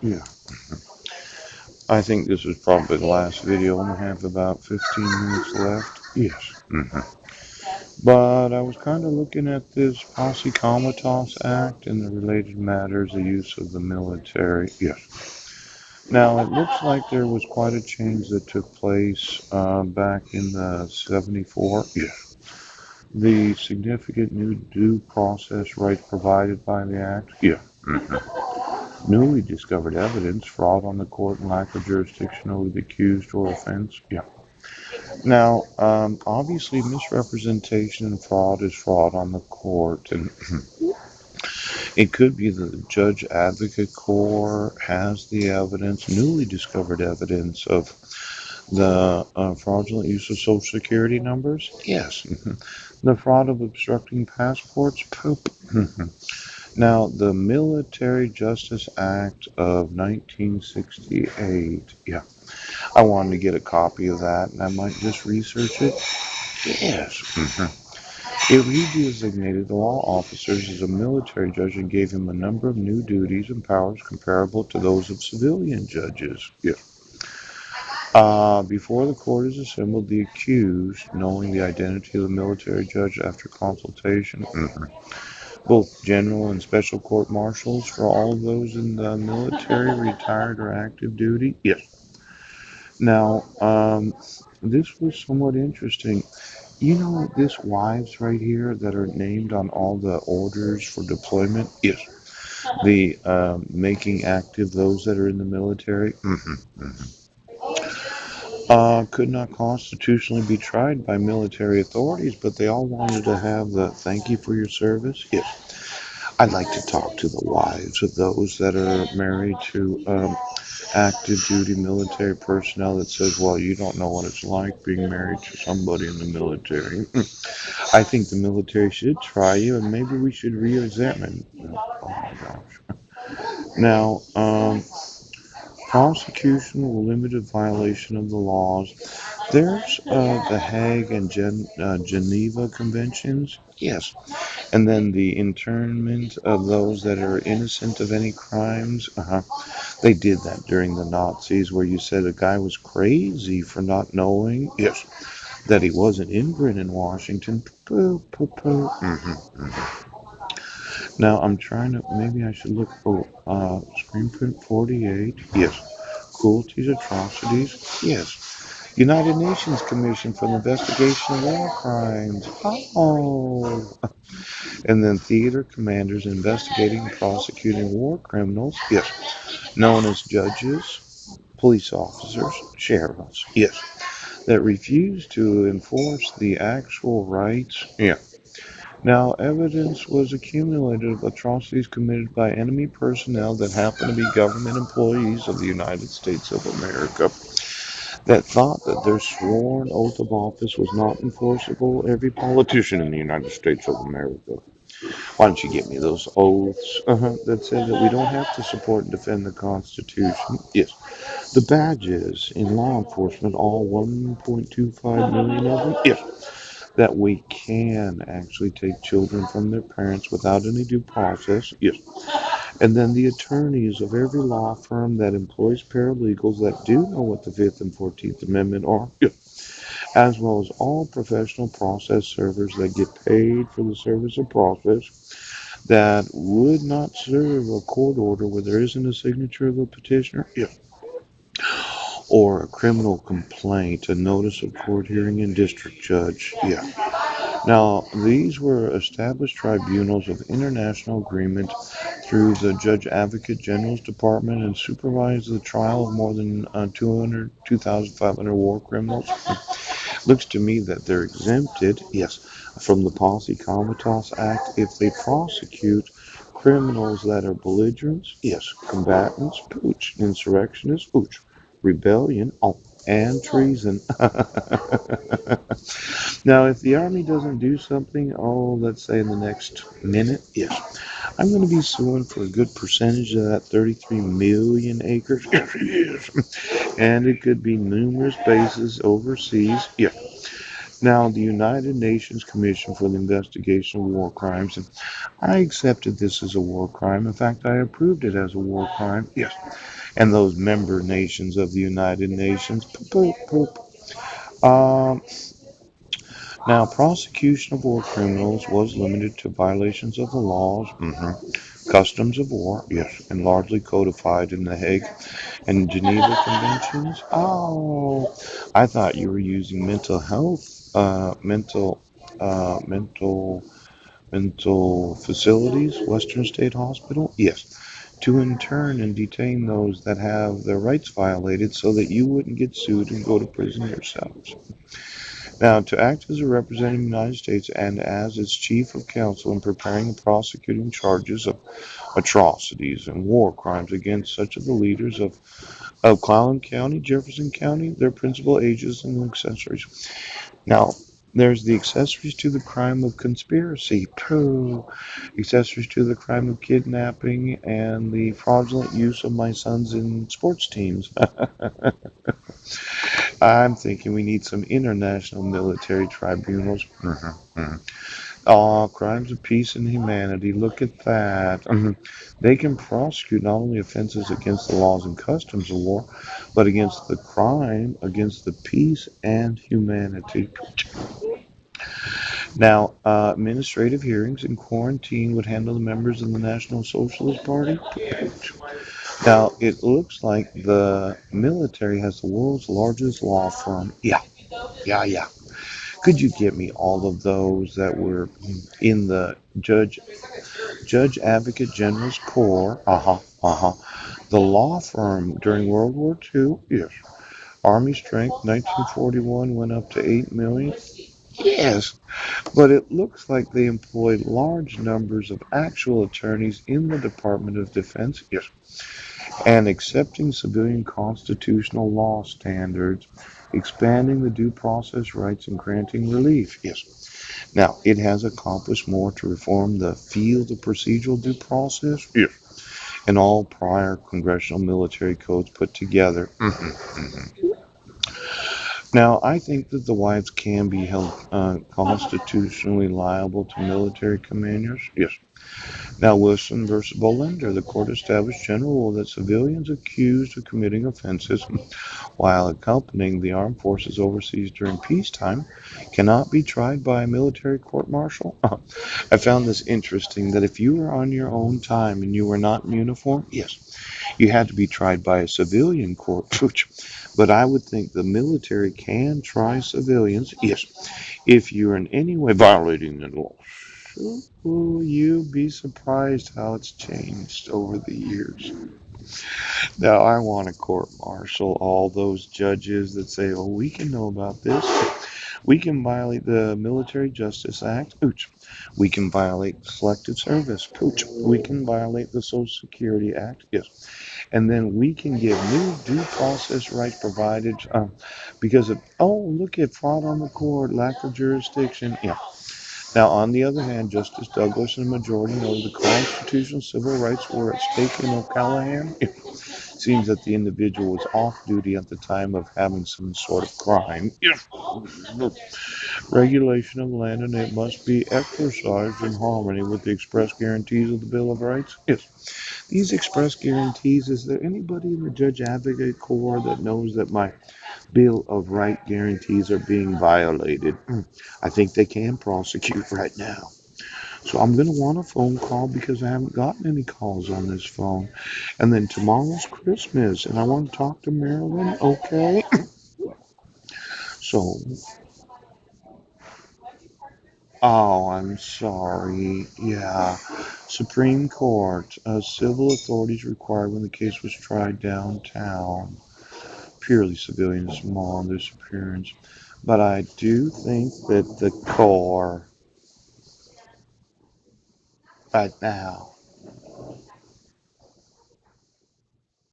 Yeah, I think this is probably the last video. I only have about 15 minutes left. Yes. But I was kind of looking at this Posse Comitatus Act and the related matters, the use of the military. Yes. Now, it looks like there was quite a change that took place back in the 74. Yes. The significant new due process rights provided by the Act. Yeah. Newly discovered evidence, fraud on the court, and lack of jurisdiction over the accused or offense. Yeah. Now, obviously, misrepresentation and fraud is fraud on the court, and it could be that the judge advocate corps has the evidence, newly discovered evidence of the fraudulent use of social security numbers. Yes. The fraud of obstructing passports. Poop. Now, the Military Justice Act of 1968. Yeah. I wanted to get a copy of that, and I might just research it. Yes. It redesignated the law officers as a military judge and gave him a number of new duties and powers comparable to those of civilian judges. Yeah. Before the court is assembled, the accused, knowing the identity of the military judge after consultation, both general and special court marshals for all of those in the military, retired or active duty. Yes. Now, this was somewhat interesting. You know, this wives right here that are named on all the orders for deployment? Yes. The making active those that are in the military? Could not constitutionally be tried by military authorities, but they all wanted to have the thank you for your service. Yes. I'd like to talk to the wives of those that are married to active duty military personnel that says, well, you don't know what it's like being married to somebody in the military. I think the military should try you, and maybe we should re-examine. Oh my gosh. Now, prosecution will limit a violation of the laws. There's the Hague and Geneva Conventions. Yes. And then the internment of those that are innocent of any crimes. They did that during the Nazis, where you said a guy was crazy for not knowing. Yes. That he wasn't inbred in Washington. Poo, poo, poo. Now I'm trying to. Maybe I should look for screen print 48. Yes. Cruelties, atrocities. Yes. United Nations Commission for the Investigation of War Crimes. Oh. And then theater commanders investigating and prosecuting war criminals. Yes. Known as judges, police officers, sheriffs. Yes. That refuse to enforce the actual rights. Yeah. Now, evidence was accumulated of atrocities committed by enemy personnel that happened to be government employees of the United States of America that thought that their sworn oath of office was not enforceable. Every politician in the United States of America. Why don't you get me those oaths that say that we don't have to support and defend the Constitution? Yes. The badges in law enforcement, all 1.25 million of them? Yes. That we can actually take children from their parents without any due process. Yes. And then the attorneys of every law firm that employs paralegals that do know what the Fifth and 14th Amendment are. Yes. As well as all professional process servers that get paid for the service of process that would not serve a court order where there isn't a signature of a petitioner. Yes. Or a criminal complaint, a notice of court hearing and district judge. Yeah. Now, these were established tribunals of international agreement through the Judge Advocate General's Department and supervised the trial of more than 2,500 war criminals. Looks to me that they're exempted, yes, from the Posse Comitatus Act if they prosecute criminals that are belligerents, yes, combatants, pooch, insurrectionists, pooch, rebellion, oh, and treason. Now, if the Army doesn't do something, oh, let's say in the next minute, yes, I'm going to be suing for a good percentage of that 33 million acres. Yes, and it could be numerous bases overseas. Yeah. Now, the United Nations Commission for the Investigation of War Crimes, and I accepted this as a war crime. In fact, I approved it as a war crime. Yes. And those member nations of the United Nations. Poop, poop, poop. Now, prosecution of war criminals was limited to violations of the laws, customs of war, yes, and largely codified in the Hague and Geneva Conventions. Oh, I thought you were using mental health, mental facilities, Western State Hospital. Yes, to intern and detain those that have their rights violated so that you wouldn't get sued and go to prison yourselves. Now, to act as a representative of the United States and as its chief of counsel in preparing and prosecuting charges of atrocities and war crimes against such of the leaders of Clallam County, Jefferson County, their principal agents and accessories. Now, there's the accessories to the crime of conspiracy, accessories to the crime of kidnapping, and the fraudulent use of my sons in sports teams. I'm thinking we need some international military tribunals. Oh, crimes of peace and humanity. Look at that. They can prosecute not only offenses against the laws and customs of war, but against the crime, against the peace and humanity. Now, administrative hearings and quarantine would handle the members of the National Socialist Party. Now, it looks like the military has the world's largest law firm. Yeah, yeah, yeah. Could you get me all of those that were in the Judge Advocate General's Corps? The law firm during World War II? Yes. Army strength, 1941 went up to 8 million? Yes. But it looks like they employed large numbers of actual attorneys in the Department of Defense. Yes. And accepting civilian constitutional law standards, expanding the due process rights, and granting relief. Yes. Now, it has accomplished more to reform the field of procedural due process. Yes. And all prior congressional military codes put together. Now, I think that the wives can be held constitutionally liable to military commanders. Yes. Now, Wilson versus Bolender, the court established general rule that civilians accused of committing offenses while accompanying the armed forces overseas during peacetime cannot be tried by a military court martial. I found this interesting that if you were on your own time and you were not in uniform, yes, you had to be tried by a civilian court. But I would think the military can try civilians, yes, if you're in any way violating the law. Will you be surprised how it's changed over the years? Now, I want to court martial all those judges that say, oh, we can know about this. We can violate the Military Justice Act. Ooch. We can violate selective service. Ooch. We can violate the Social Security Act. Yes. And then we can give new due process rights provided because of, oh, look at fraud on the court, lack of jurisdiction. Yeah. Now, on the other hand, Justice Douglas and the majority know the constitutional civil rights were at stake in O'Callaghan. It seems that the individual was off duty at the time of having some sort of crime. Regulation of land and it must be exercised in harmony with the express guarantees of the Bill of Rights. Yes. These express guarantees, is there anybody in the Judge Advocate Corps that knows that my Bill of Right guarantees are being violated? I think they can prosecute right now. So I'm going to want a phone call because I haven't gotten any calls on this phone. And then tomorrow's Christmas and I want to talk to Marilyn. Okay. So, oh, I'm sorry. Yeah. Supreme Court. Civil authorities required when the case was tried downtown. Purely civilian, small in disappearance. But I do think that the core right now